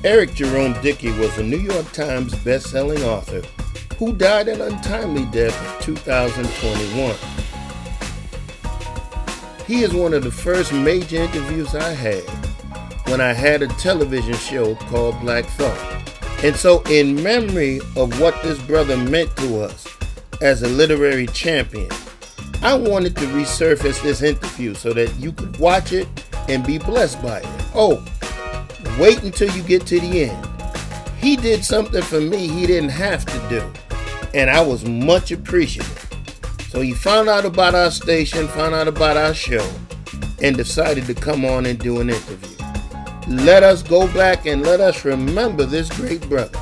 Eric Jerome Dickey was a New York Times best-selling author who died an untimely death in 2021. He is one of the first major interviews I had when I had a television show called Black Thought. And so in memory of what this brother meant to us as a literary champion, I wanted to resurface this interview so that you could watch it and be blessed by it. Oh, wait until you get to the end. He did something for me he didn't have to do, and I was much appreciative. So he found out about our station, found out about our show, and decided to come on and do an interview. Let us go back and let us remember this great brother.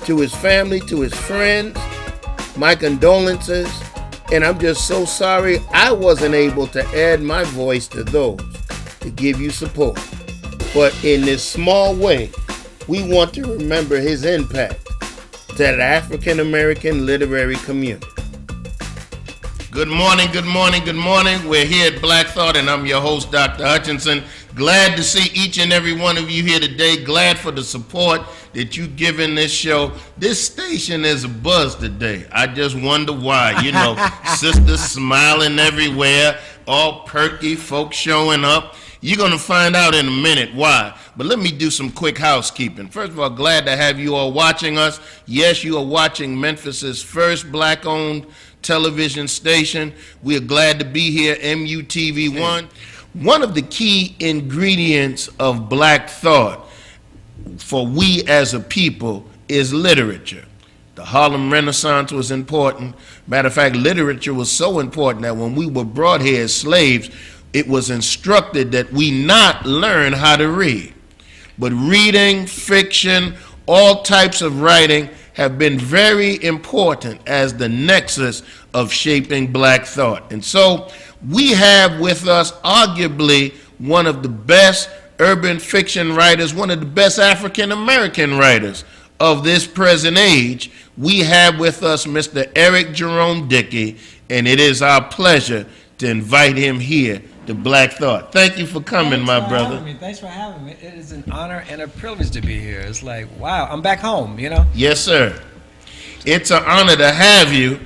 To his family, to his friends, my condolences, and I'm just so sorry I wasn't able to add my voice to those to give you support. But in this small way, we want to remember his impact to the African American literary community. Good morning, good morning, good morning. We're here at Black Thought, and I'm your host, Dr. Hutchinson. Glad to see each and every one of you here today. Glad for the support that you've given this show. This station is a buzz today. I just wonder why. You know, sisters smiling everywhere, all perky, folks showing up. You're going to find out in a minute why. But let me do some quick housekeeping. First of all, glad to have you all watching us. Yes, you are watching Memphis's first black-owned television station. We are glad to be here, MUTV1. One of the key ingredients of Black Thought for we as a people is literature. The Harlem Renaissance was important. Matter of fact, literature was so important that when we were brought here as slaves, it was instructed that we not learn how to read. But reading, fiction, all types of writing have been very important as the nexus of shaping Black thought. And so we have with us arguably one of the best urban fiction writers, one of the best African American writers of this present age. We have with us Mr. Eric Jerome Dickey, and it is our pleasure to invite him here to Black Thought. Thank you for coming, my brother. Thanks for having me. It is an honor and a privilege to be here. It's like, wow, I'm back home, you know? Yes, sir. It's an honor to have you,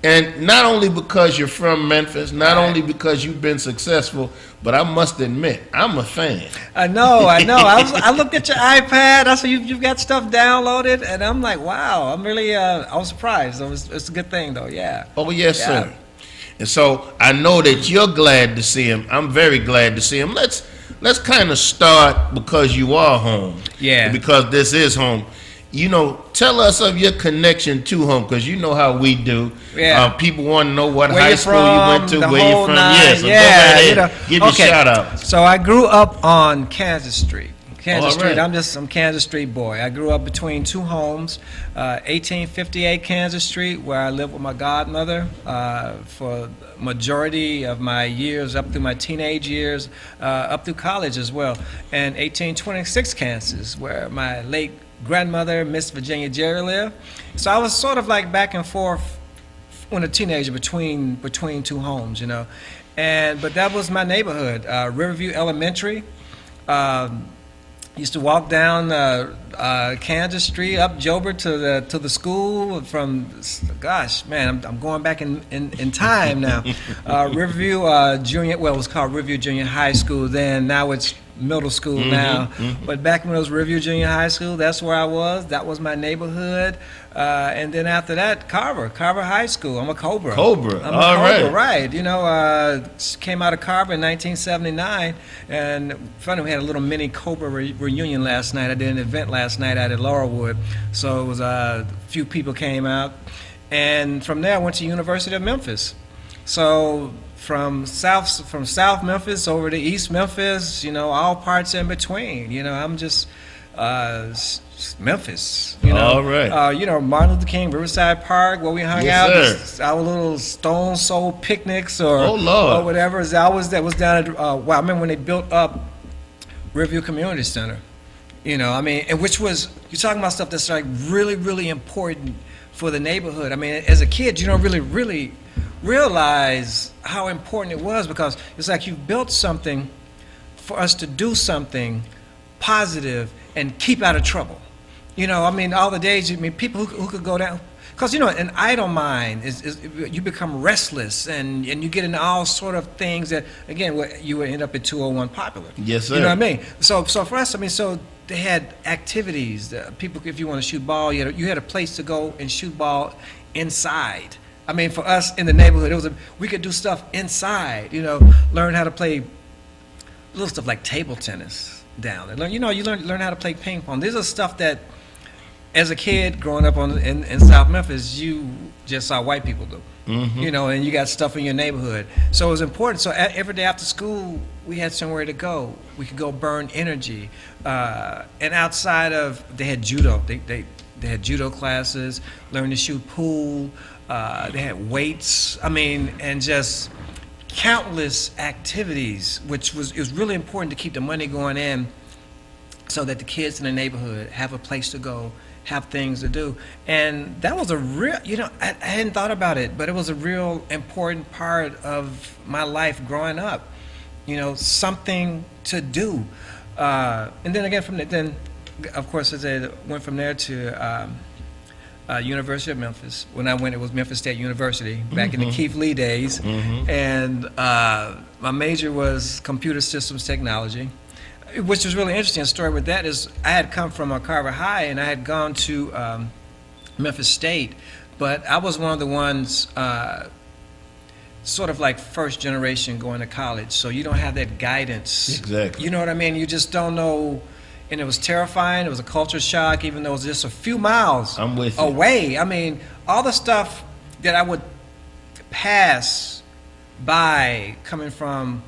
and not only because you're from Memphis, not only because you've been successful, but I must admit, I'm a fan. I know. I looked at your iPad. I saw you've got stuff downloaded, and I'm like, wow. I'm really, I was surprised. It's a good thing, though. Yeah. Oh yes, sir. And so I know that you're glad to see him. I'm very glad to see him. Let's kind of start because you are home. Yeah. Because this is home. You know, tell us of your connection to home, because you know how we do. Yeah. People want to know what where high school you went to, where you're from. Yes, So yeah, go right ahead. you know. Give me a shout out. So I grew up on Kansas Street. Kansas All right. Street. I'm Kansas Street boy. I grew up between two homes, 1858 Kansas Street, where I lived with my godmother for majority of my years, up through my teenage years, up through college as well, and 1826 Kansas, where my late grandmother, Miss Virginia Jerry, lived. So I was sort of like back and forth when a teenager between two homes, you know. But that was my neighborhood, Riverview Elementary. Used to walk down Kansas Street up Joburg to the school from, gosh, man, I'm going back in time now. Riverview Junior, well, it was called Riverview Junior High School then. Now it's middle school now. But back when it was Riverview Junior High School, that's where I was. That was my neighborhood. And then after that, Carver High School. I'm a Cobra. I'm a Cobra, right. You know, came out of Carver in 1979. And funny, we had a little mini Cobra reunion last night. I did an event last night out at Laurelwood. So it was a few people came out. And from there, I went to University of Memphis. So from South Memphis over to East Memphis, you know, all parts in between. You know, I'm just Memphis. You know, all right. You know, Martin Luther King, Riverside Park, where we hung out. Our little Stone Soul picnics or whatever. That was down at. Wow, I remember when they built up Riverview Community Center. You know, I mean, and which was, you're talking about stuff that's like really, really important for the neighborhood. I mean, as a kid, you don't really realize how important it was, because it's like you've built something for us to do something positive and keep out of trouble. You know, I mean, all the days, I mean, people who could go down, because, you know, an idle mind is you become restless and you get into all sort of things that, again, you would end up at 201 Popular. Yes, sir. You know what I mean? So for us, I mean, so they had activities. People, if you want to shoot ball, you had a place to go and shoot ball inside. I mean, for us in the neighborhood, we could do stuff inside, you know, learn how to play little stuff like table tennis down there. You learn how to play ping pong. These are stuff that, as a kid growing up in South Memphis, you just saw white people do. Mm-hmm. You know, and you got stuff in your neighborhood. So it was important. So every day after school, we had somewhere to go. We could go burn energy. And outside of, they had judo. They had judo classes, learn to shoot pool. They had weights. I mean, and just countless activities, which was really important to keep the money going in so that the kids in the neighborhood have a place to go, have things to do. And that was a real, you know, I hadn't thought about it, but it was a real important part of my life growing up. You know, something to do. And then again, then, of course, as I went from there to University of Memphis. When I went, it was Memphis State University, back in the Keith Lee days. Mm-hmm. And my major was computer systems technology, which was really interesting. The story with that is I had come from Carver High, and I had gone to Memphis State, but I was one of the ones sort of like first generation going to college, so you don't have that guidance. Exactly. You know what I mean? You just don't know. And it was terrifying. It was a culture shock, even though it was just a few miles away. I mean, all the stuff that I would pass by coming from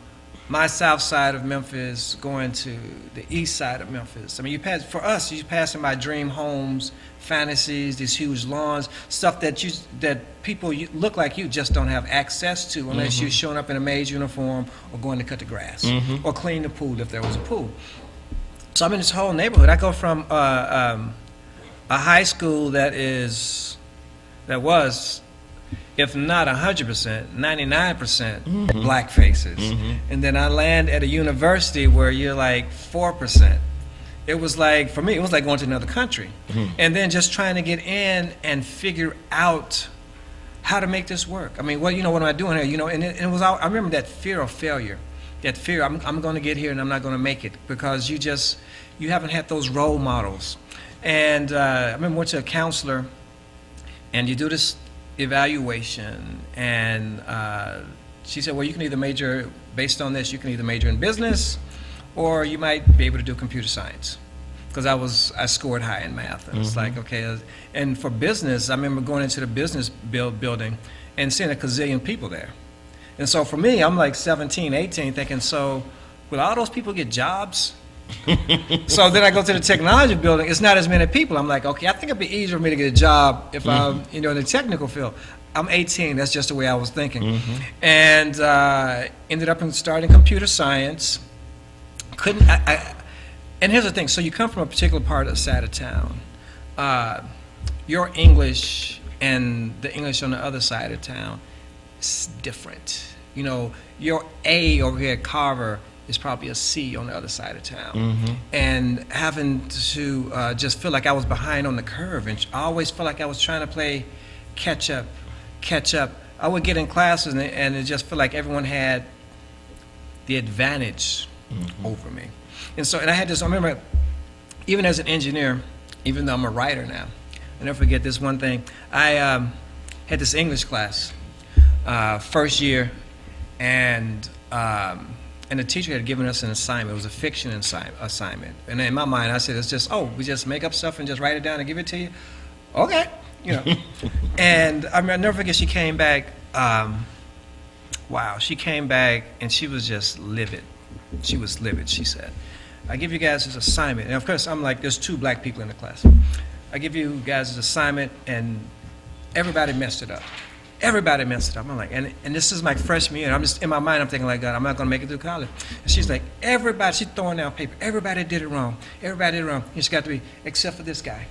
my south side of Memphis, going to the east side of Memphis. I mean, for us, you're passing by dream homes, fantasies, these huge lawns, stuff that people look like you just don't have access to unless you're showing up in a maid's uniform or going to cut the grass or clean the pool if there was a pool. So I'm in this whole neighborhood. I go from a high school that was, if not 100%, 99% black faces. And then I land at a university where you're like 4%. It was like, for me, it was like going to another country. And then just trying to get in and figure out how to make this work. I mean, what am I doing here? You know, and it was, I remember that fear of failure. That fear, I'm going to get here and I'm not going to make it, because you haven't had those role models. And I remember I went to a counselor, and you do this evaluation, and she said, well, you can either major, based on this, you can either major in business, or you might be able to do computer science. Because I scored high in math. And it's like, okay. And for business, I remember going into the business building and seeing a gazillion people there. And so for me, I'm like 17, 18, thinking, so will all those people get jobs? So then I go to the technology building. It's not as many people. I'm like, okay, I think it'd be easier for me to get a job if I'm, in the technical field. I'm 18. That's just the way I was thinking. And ended up starting computer science. And here's the thing. So you come from a particular part of the side of town. Your English and the English on the other side of town, it's different. You know, your A over here at Carver is probably a C on the other side of town. And having to just feel like I was behind on the curve, and I always felt like I was trying to play catch up. I would get in classes and it just felt like everyone had the advantage over me. And I had this, I remember, even as an engineer, even though I'm a writer now, I never forget this one thing. I had this English class, first year, and the teacher had given us an assignment. It was a fiction assignment. And in my mind, I said, we just make up stuff and just write it down and give it to you? Okay. And I never forget, she came back, she came back and she was just livid. She was livid, she said. I give you guys this assignment. And of course, I'm like, there's 2 black people in the class. I give you guys this assignment, and everybody messed it up. I'm like, and this is my freshman year. And I'm just, in my mind, I'm thinking like, God, I'm not going to make it through college. And she's like, she's throwing down paper. Everybody did it wrong. It's got to be, except for this guy.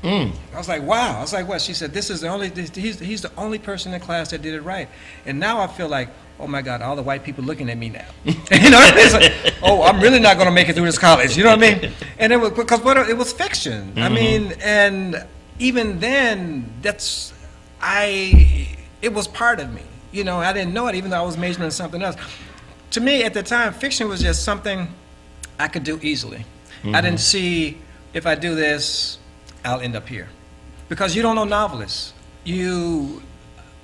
I was like, wow. I was like, what? She said, he's the only person in class that did it right. And now I feel like oh my God, all the white people looking at me now. You know, it's like, oh, I'm really not going to make it through this college. You know what I mean? And it was because it was fiction. I mean, and even then, it was part of me. You know, I didn't know it, even though I was majoring in something else. To me, at the time, fiction was just something I could do easily. I didn't see, if I do this, I'll end up here. Because you don't know novelists. You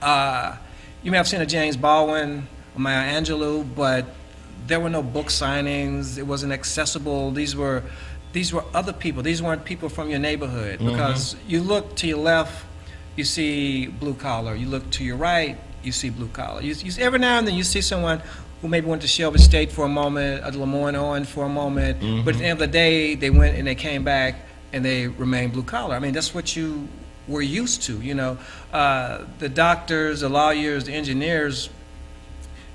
may have seen a James Baldwin or Maya Angelou, but there were no book signings. It wasn't accessible. These were other people. These weren't people from your neighborhood. Because you look to your left, you see blue collar. You look to your right, you see blue collar. Every now and then you see someone who maybe went to Shelby State for a moment, a Lemoyne for a moment, but at the end of the day, they went and they came back and they remained blue collar. I mean, that's what you were used to, you know. The doctors, the lawyers, the engineers,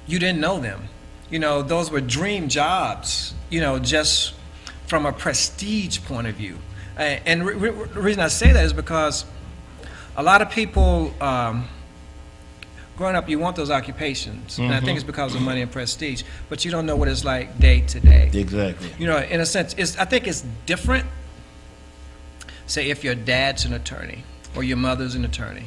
you didn't know them. You know, those were dream jobs, you know, just from a prestige point of view. And the reason I say that is because a lot of people, growing up, you want those occupations, and I think it's because of money and prestige, but you don't know what it's like day to day. Exactly. You know, in a sense, I think it's different, say, if your dad's an attorney or your mother's an attorney.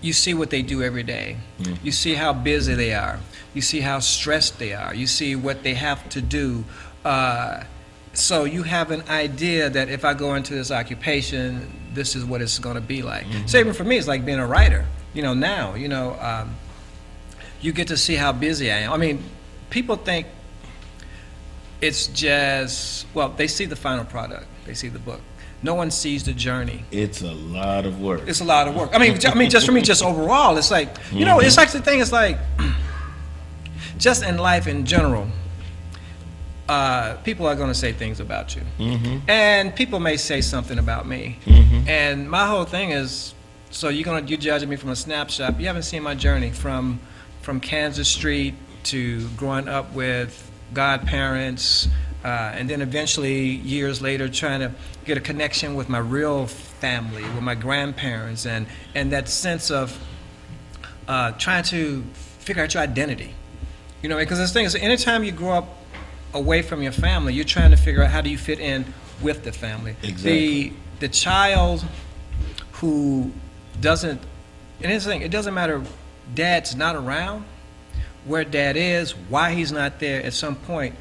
You see what they do every day. You see how busy they are. You see how stressed they are. You see what they have to do. So you have an idea that if I go into this occupation, this is what it's going to be like. So even for me, it's like being a writer. You know, now, you know, you get to see how busy I am. I mean, people think it's just, well, they see the final product. They see the book. No one sees the journey. It's a lot of work. It's a lot of work. I mean, just for me, just overall, it's like, you know, it's like the thing is like, just in life in general, people are going to say things about you. And people may say something about me. And my whole thing is, so you're judging me from a snapshot. You haven't seen my journey from Kansas Street to growing up with godparents, and then eventually years later trying to get a connection with my real family, with my grandparents, and that sense of trying to figure out your identity. You know, because this thing is, anytime you grow up away from your family, you're trying to figure out how do you fit in with the family. Exactly. The child who doesn't, and here's the thing, it doesn't matter, dad's not around, where dad is, why he's not there. At some point,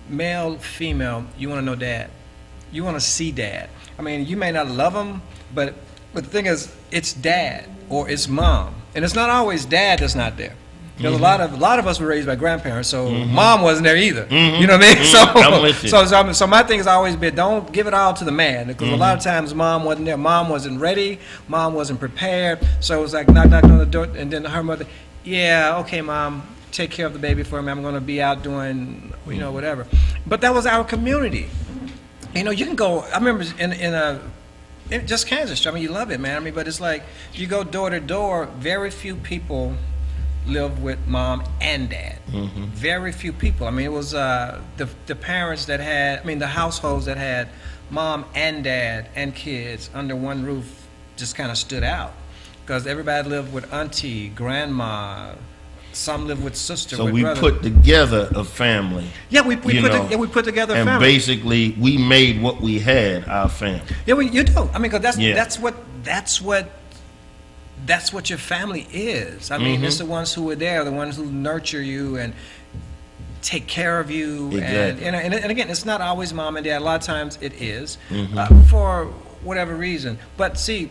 male, female, you want to know dad. You want to see dad. I mean, you may not love him, but the thing is, it's dad or it's mom. And it's not always dad that's not there. Because a lot of us were raised by grandparents, so mom wasn't there either. You know what I mean? So, I'm with you. so my thing has always been, don't give it all to the man, because a lot of times mom wasn't there. Mom wasn't ready. Mom wasn't prepared. So it was like knock on the door, and then her mother, yeah, okay, mom, take care of the baby for me. I'm going to be out doing, you know, whatever. But that was our community. You know, you can go. I remember in just Kansas. I mean, you love it, man. I mean, but it's like you go door to door. Very few people live with mom and dad. Very few people. I mean, it was the parents that had, I mean, the households that had mom and dad and kids under one roof just kind of stood out, because everybody lived with auntie, grandma. Some live with sister. So with we brother. put together a family. Yeah, we put together a and family. And basically, we made what we had our family. Yeah, you do. I mean, because that's what your family is. I mean, it's the ones who are there, the ones who nurture you and take care of you. Exactly. And again, it's not always mom and dad. A lot of times it is, for whatever reason. But see,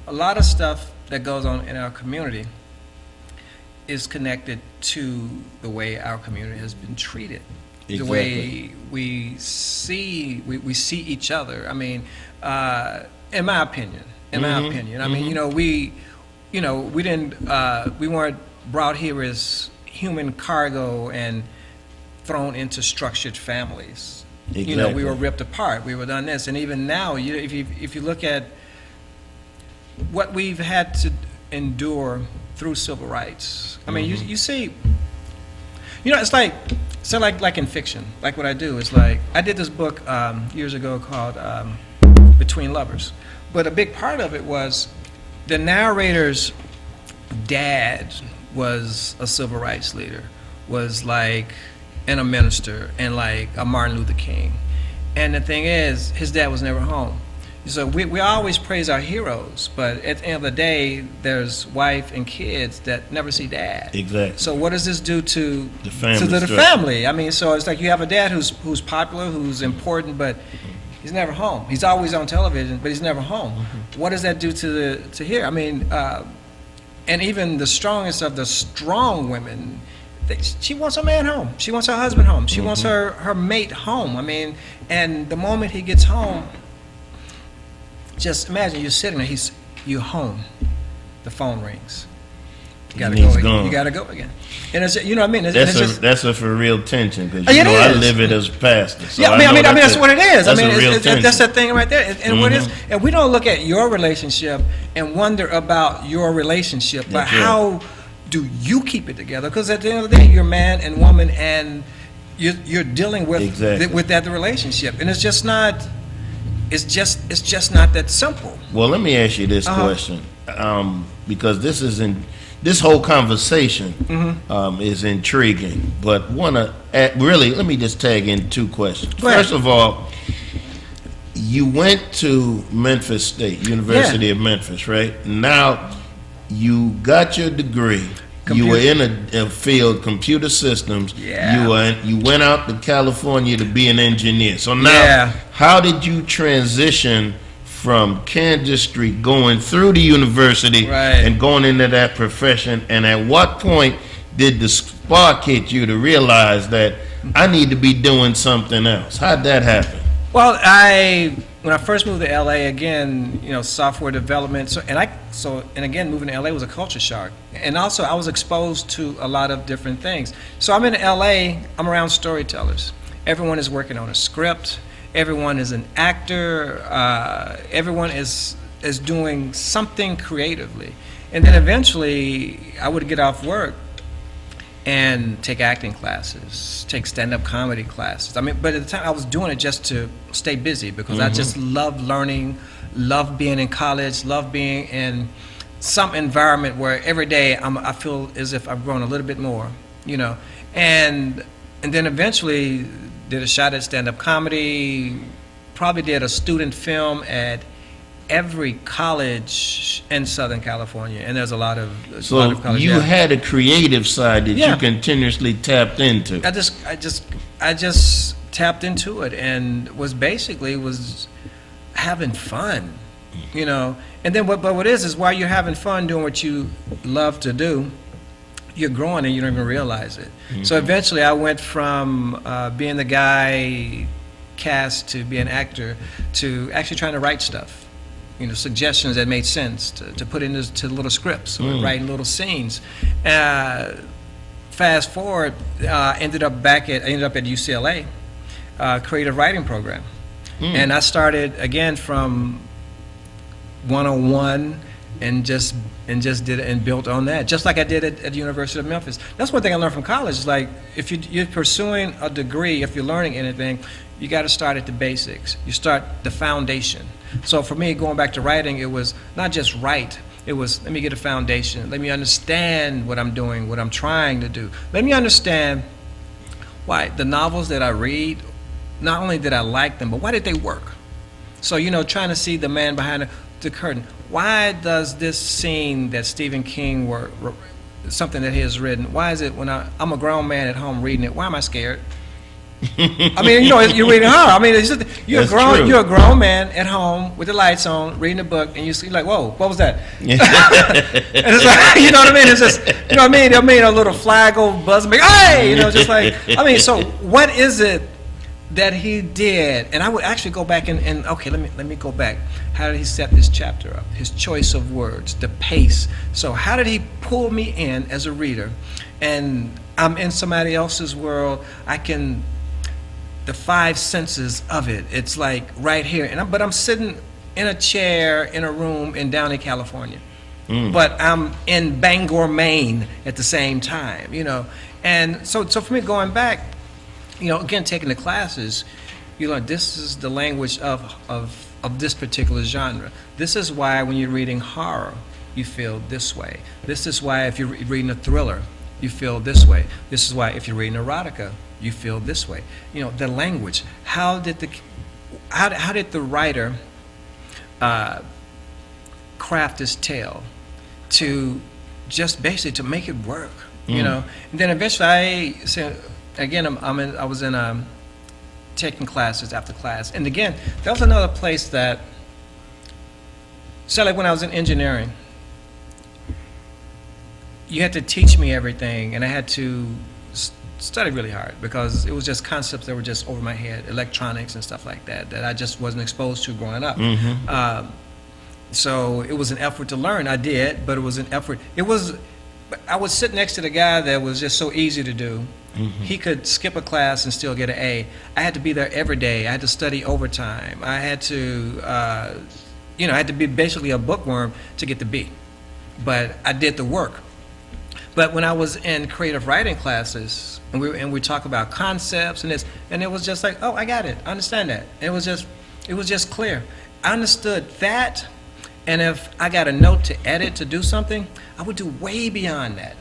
a lot of stuff that goes on in our community is connected to the way our community has been treated. Exactly. The way we see each other. I mean, in my opinion. I mean, we weren't brought here as human cargo and thrown into structured families. Exactly. You know, we were ripped apart. We were done this, and even now, if you look at what we've had to endure through civil rights. I mean, you see, it's like in fiction, like what I do. It's like, I did this book years ago called Between Lovers. But a big part of it was the narrator's dad was a civil rights leader, was like, and a minister, and like a Martin Luther King. And the thing is, his dad was never home. So we always praise our heroes, but at the end of the day, there's wife and kids that never see dad. Exactly. So what does this do to the family? To the family? I mean, so it's like you have a dad who's popular, who's important, but he's never home. He's always on television, but he's never home. What does that do to here? I mean, and even the strongest of the strong women, she wants her man home. She wants her husband home. She wants her mate home. I mean, and the moment he gets home, just imagine you're sitting there, you're home, the phone rings. You gotta go again. Gone. You gotta go again. And it's, you know what I mean? That's a for real tension, because I live it as a pastor. So yeah, I mean that's what it is. I mean, that's the thing right there. And what is? And we don't look at your relationship and wonder about your relationship, but how do you keep it together? Because at the end of the day, you're man and woman, and you're dealing with that relationship, and it's just not. It's just not that simple. Well, let me ask you this question, because this whole conversation is intriguing. But let me just tag in two questions. First of all, you went to Memphis State University of Memphis, right? Now you got your degree. You were in a field, computer systems. Yeah. You went out to California to be an engineer. So now, how did you transition from Kansas Street, going through the university and going into that profession? And at what point did the spark hit you to realize that I need to be doing something else? How'd that happen? Well, when I first moved to LA, again, software development. And again, moving to LA was a culture shock. And also, I was exposed to a lot of different things. So I'm in LA. I'm around storytellers. Everyone is working on a script. Everyone is an actor. Everyone is doing something creatively. And then eventually, I would get off work and take acting classes, take stand-up comedy classes. I mean, but at the time I was doing it just to stay busy, because I just love learning, love being in college, love being in some environment where every day I feel as if I've grown a little bit more, And then eventually did a shot at stand-up comedy, probably did a student film at every college in Southern California, and there's a lot of colleges. You had a creative side that you continuously tapped into. I just tapped into it and was having fun, And then what is while you're having fun doing what you love to do, you're growing and you don't even realize it. So eventually, I went from being the guy cast to be an actor to actually trying to write stuff. Suggestions that made sense to put into little scripts, or writing little scenes. Fast forward, I ended up at UCLA, creative writing program, and I started again from 101 and just did it and built on that, just like I did at the University of Memphis. That's one thing I learned from college. Is like if you're pursuing a degree, if you're learning anything, you got to start at the basics. You start the foundation. So for me, going back to writing, it was not just write. It was, let me get a foundation. Let me understand what I'm doing, what I'm trying to do. Let me understand why the novels that I read, not only did I like them, but why did they work? So, trying to see the man behind the curtain. Why does this scene that Stephen King something that he has written, why is it when I'm a grown man at home reading it, why am I scared? I mean, you're reading horror. I mean, you're a grown man at home with the lights on, reading a book, and you're like, whoa, what was that? And it's like, you know what I mean? It's just, I mean, a little flag will buzz me, hey, just like, I mean, so what is it that he did? And I would actually go back and okay, let me go back. How did he set this chapter up? His choice of words, the pace. So how did he pull me in as a reader? And I'm in somebody else's world. The five senses of it. It's like right here, but I'm sitting in a chair in a room in Downey, California, but I'm in Bangor, Maine at the same time, And so for me, going back, again, taking the classes, this is the language of this particular genre. This is why when you're reading horror, you feel this way. This is why if you're reading a thriller, you feel this way. This is why if you're reading erotica, you feel this way. You know, the language. How did the writer craft this tale to just basically to make it work? You know, and then eventually I was in taking classes after class, and again, that was another place that. So like when I was in engineering, you had to teach me everything, and I had to study really hard because it was just concepts that were just over my head, electronics and stuff like that, that I just wasn't exposed to growing up. So it was an effort to learn. I did, but it was an effort. I would sit next to the guy that was just so easy to do. He could skip a class and still get an A. I had to be there every day. I had to study overtime. I had to, I had to be basically a bookworm to get the B. But I did the work. But when I was in creative writing classes, and we talk about concepts and this, and it was just like, oh, I got it. I understand that. And it was just clear. I understood that. And if I got a note to edit, to do something, I would do way beyond that.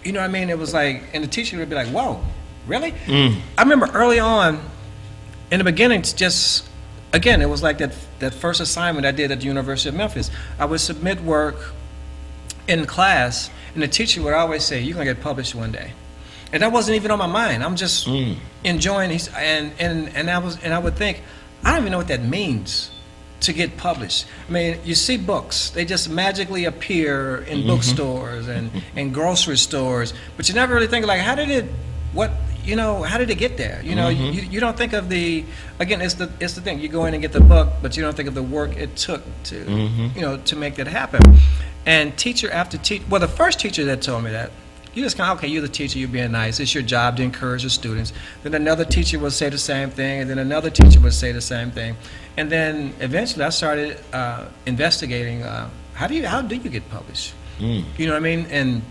You know what I mean? It was like, and the teacher would be like, whoa, really? I remember early on, in the beginning, it was like that first assignment I did at the University of Memphis. I would submit work in class, and the teacher would always say, you're going to get published one day. And that wasn't even on my mind. I'm just enjoying these, and I would think, I don't even know what that means. To get published. I mean, you see books, they just magically appear in bookstores and grocery stores, but you never really think like, how did it get there? You know, you don't think of again, it's the thing, you go in and get the book, but you don't think of the work it took to, to make that happen. And teacher after teacher, well, the first teacher that told me that, you just kind of, okay, you're the teacher, you're being nice, it's your job to encourage the students. Then another teacher would say the same thing, and then another teacher would say the same thing. And then eventually I started investigating, how do you get published? You know what I mean? And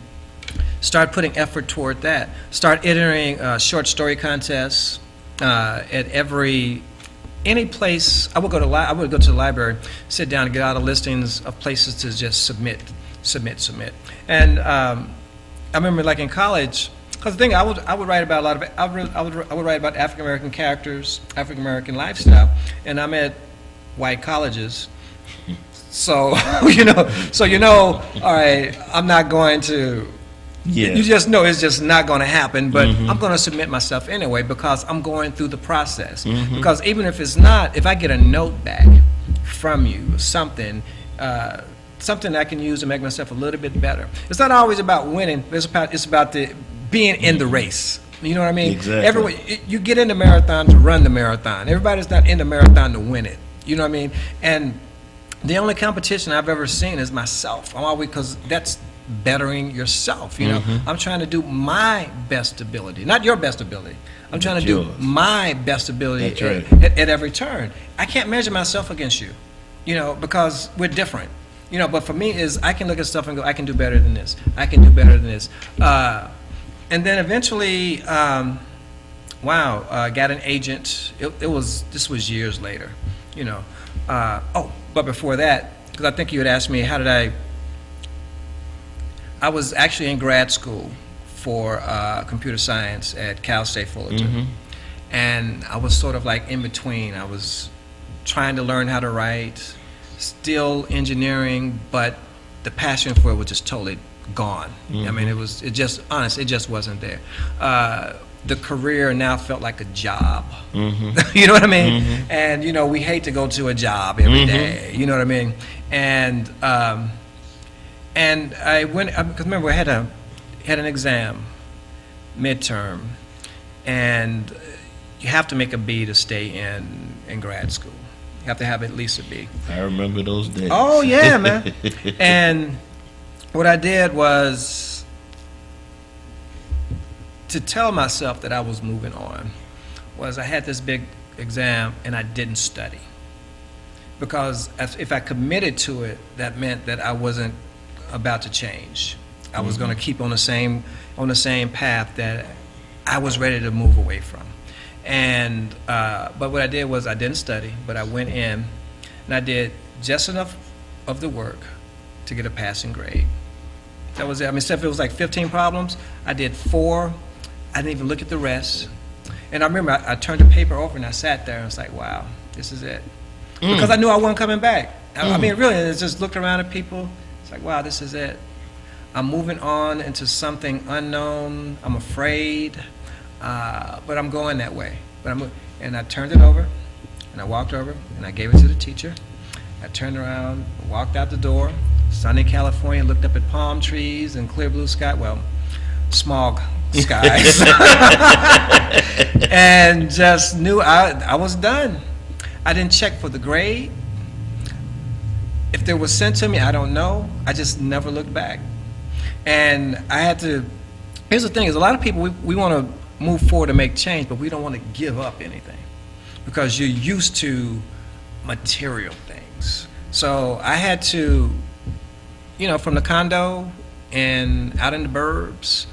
start putting effort toward that. Start entering short story contests at any place. I would go to the library, sit down and get out of listings of places to just submit. And I remember, like in college, because the thing I would write about I would write about African American characters, African American lifestyle, and I'm at white colleges, so all right, I'm not going to. Yeah. You just know it's just not going to happen, but I'm going to submit myself anyway because I'm going through the process. Because even if it's not, if I get a note back from you, something I can use to make myself a little bit better. It's not always about winning. It's about being in the race. You know what I mean? Exactly. You get in the marathon to run the marathon. Everybody's not in the marathon to win it. You know what I mean? And the only competition I've ever seen is myself. I'm always, because that's bettering yourself. You know, I'm trying to do my best ability, not your best ability. I'm trying to do my best ability at every turn. I can't measure myself against you, because we're different. But for me is I can look at stuff and go, I can do better than this. I can do better than this. And then eventually, got an agent. This was years later, but before that, because I think you had asked me, I was actually in grad school for computer science at Cal State Fullerton. And I was sort of like in between. I was trying to learn how to write, still engineering, but the passion for it was just totally gone. I mean, it just wasn't there. The career now felt like a job. You know what I mean? And we hate to go to a job every day. You know what I mean? And I went, because remember I had an exam, midterm, and you have to make a B to stay in grad school. You have to have at least a B. I remember those days. Oh, yeah, man. And what I did was to tell myself that I was moving on, was I had this big exam and I didn't study. Because if I committed to it, that meant that I wasn't about to change. I was going to keep on the same path that I was ready to move away from. And but what I did was I didn't study, but I went in and I did just enough of the work to get a passing grade. That was it. I mean, except if it was like 15 problems, I did 4. I didn't even look at the rest. And I remember I turned the paper over and I sat there and was like, wow, this is it. Because I knew I wasn't coming back. I mean, really, I just looked around at people. It's like, wow, this is it. I'm moving on into something unknown. I'm afraid, but I'm going that way. And I turned it over, and I walked over, and I gave it to the teacher. I turned around, walked out the door, sunny California, looked up at palm trees and clear blue sky, well, smog skies, and just knew I was done. I didn't check for the grade. If there was sent to me, I don't know. I just never looked back. And I had to, here's the thing, is a lot of people, we want to move forward and make change, but we don't want to give up anything because you're used to material things. So I had to, from the condo and out in the burbs,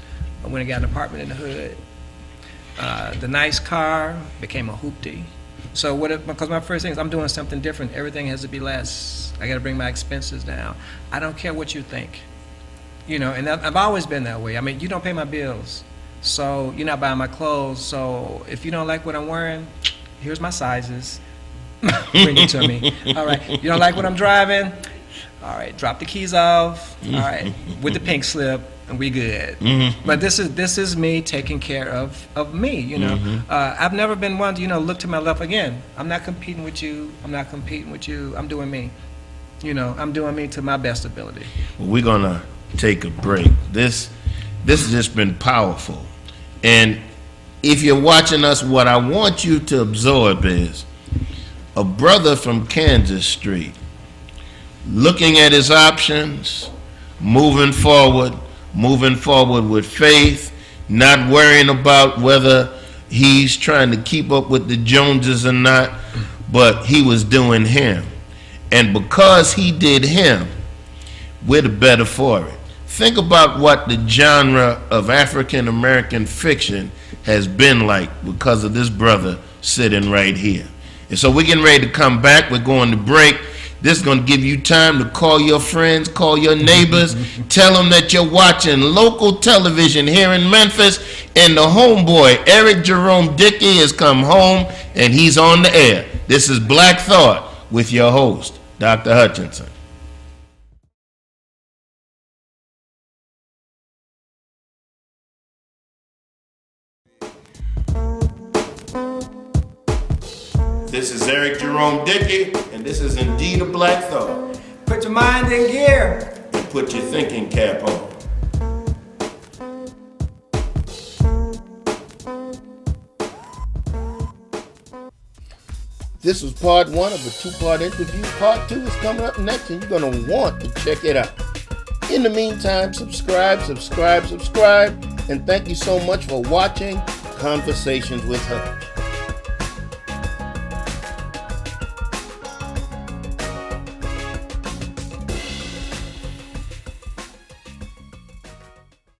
I went and got an apartment in the hood. The nice car became a hoopty. So because my first thing is I'm doing something different. Everything has to be less. I got to bring my expenses down. I don't care what you think. And I've always been that way. I mean, you don't pay my bills, so you're not buying my clothes. So if you don't like what I'm wearing, here's my sizes. Bring it to me. All right. You don't like what I'm driving? All right. Drop the keys off. All right. With the pink slip, and we good. But this is me taking care of me. I've never been one to look to my left again. I'm not competing with you. I'm not competing with you. I'm doing me. I'm doing me to my best ability. Well, we're gonna take a break. This has just been powerful. And if you're watching us, what I want you to absorb is a brother from Kansas Street looking at his options, moving forward with faith, not worrying about whether he's trying to keep up with the Joneses or not, but he was doing him. And because he did him, we're the better for it. Think about what the genre of African American fiction has been like because of this brother sitting right here. And so we're getting ready to come back. We're going to break. This is going to give you time to call your friends, call your neighbors, tell them that you're watching local television here in Memphis, and the homeboy, Eric Jerome Dickey, has come home, and he's on the air. This is Black Thought with your host, Dr. Hutchinson. This is Eric Jerome Dickey, and this is indeed a Black Thought. Put your mind in gear. And put your thinking cap on. This was part 1 of a 2-part interview. Part 2 is coming up next, and you're going to want to check it out. In the meantime, subscribe, and thank you so much for watching Conversations with Hutch.